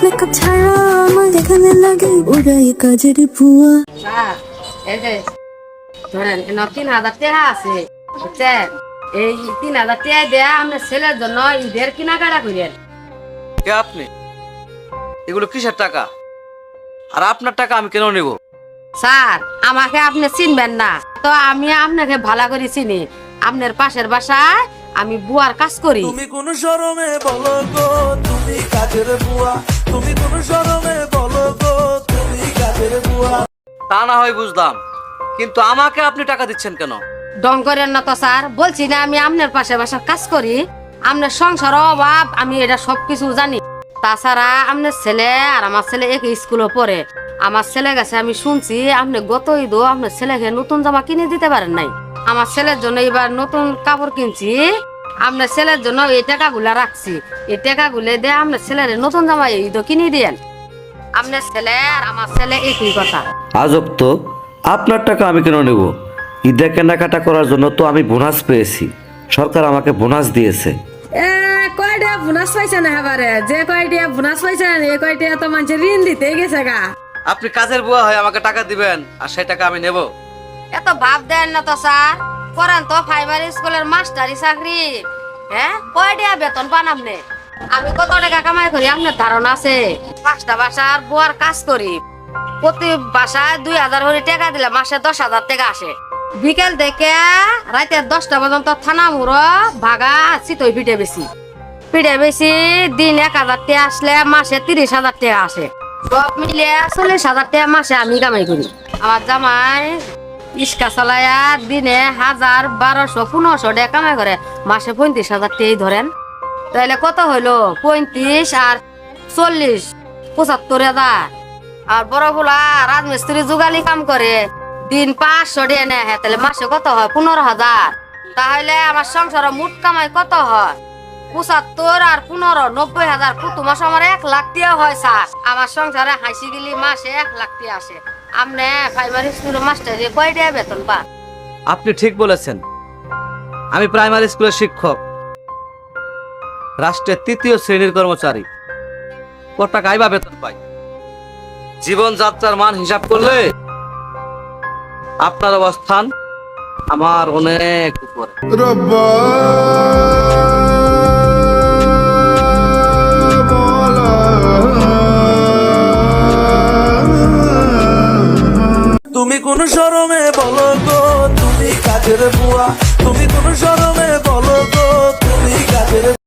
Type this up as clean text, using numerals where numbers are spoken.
Makeup ছাড়া আমার এখানে লাগে ওরাই কাজের বুয়া। স্যার এই যে ধরেন 3,000 টাকা আছে বুঝছেন, এই 3,000 টাকা দেয়া আপনার ছেলের জন্য ঈদের কেনাকাটা করেন। কে আপনি? এগুলো কিসের টাকা? আর আপনার টাকা আমি কেন নেব? স্যার আমাকে আপনি চিনবেন না তো আমি আপনাকে ভালো করে চিনি। আপনার পাশের বাসায় আমি বুয়ার কাজ করি। তুমি কোন শরমে বলো গো তুমি কাজের বুয়া, তুমি কোন শরমে বলো গো তুমি কাজের বুয়া। তা না হয় বুঝলাম, কিন্তু আমাকে আপনি টাকা দিচ্ছেন কেন? ডং করেন না তো স্যার, বলছি না আমি আপনার পাশের বাসায় কাজ করি। আপনার সংসার অভাব আমি এটা সবকিছু জানি। তাছাড়া আপনার ছেলে আর আমার ছেলে একই স্কুলে পড়ে। আমার ছেলে গেছে আমি শুনছি আপনি গত ঈদও আপনার ছেলেকে নতুন জামা কিনে দিতে পারেন নাই। আমার ছেলের জন্য এবার নতুন কাপড় কিনছি, আপনার ছেলের জন্য এই টাকাগুলা রাখছি। এই টাকাগুলো দিয়ে আপনার ছেলের নতুন জামা ঈদও কিনে দিয়েন। আপনার ছেলে আর আমার ছেলে একই কথা। আজব তো, আপনার টাকা আমি কেন নেব? ঈদে কেনাকাটা করার জন্য তো আমি বোনাস পেয়েছি, সরকার আমাকে বোনাস দিয়েছে। কয়টা বোনাস পাইছেন এবারে? যে কয়টা বোনাস পাইছেন এই কয়টা তো মানুষের ঋণ দিতে গেছে গা। আপনি কাজের বুয়া হয়ে আমাকে টাকা দিবেন আর সেই টাকা আমি নেব? এত ভাব দেন না তো স্যার, করেন তো প্রাইমারি স্কুলের মাস্টারি চাকরি। হ্যাঁ কয়টা বেতন পান আপনি? আমি কত টাকা কামাই করি আপনার ধারণা আছে? 5টা বাসার বুয়ার কাজ করি, প্রতি বাসায় 2,000 করে টাকা দিলে মাসে 10,000 টাকা আসে। বিকেল থেকে রাতে 10টা পর্যন্ত থানা মুড়ো ভাগা চিতই পিঠে বেশি দিন 1,000 টাকা আসলে মাসে 30,000 টাকা আসে। সব মিলে 40,000 টাকা মাসে আমি কামাই করি। আমার জামাই ইস্কা চালায়া দিনে 1,000, 1200, 1500 টাকা কামাই করে, মাসে 35,000 টাকাই ধরেন। তাহলে কত হইলো? 35 আর 40, 75,000। আর বড় বলা রাজমিস্ত্রি যুগালি কাম করে, দিন 500 টাকা নেয়, তাহলে মাসে কত হয়? 15,000। তাহলে আমার সংসার মোট কামাই কত হয়? 75 আর 15, 90,000। প্রতি মাসে আমার 1 লাখ টাকা হয় স্যার। আমার সংসারে হাসি গেলি মাসে 1 লাখ টাকা আসে। আপনি প্রাইমারি স্কুলের মাস্টারে কয়টা বেতন পান? আপনি ঠিক বলেছেন, আমি প্রাইমারি স্কুলের শিক্ষক, রাষ্ট্রের 3য় শ্রেণীর কর্মচারী। কত টাকাই বা বেতন পাই? জীবনযাত্রার মান হিসাব করলে আপনার অবস্থান আমার অনেক উপরে। তুমি কোন শরমে বলো গো তুমি কাজের বুয়া, তুমি কোন শরমে বলো গো তুমি কাজের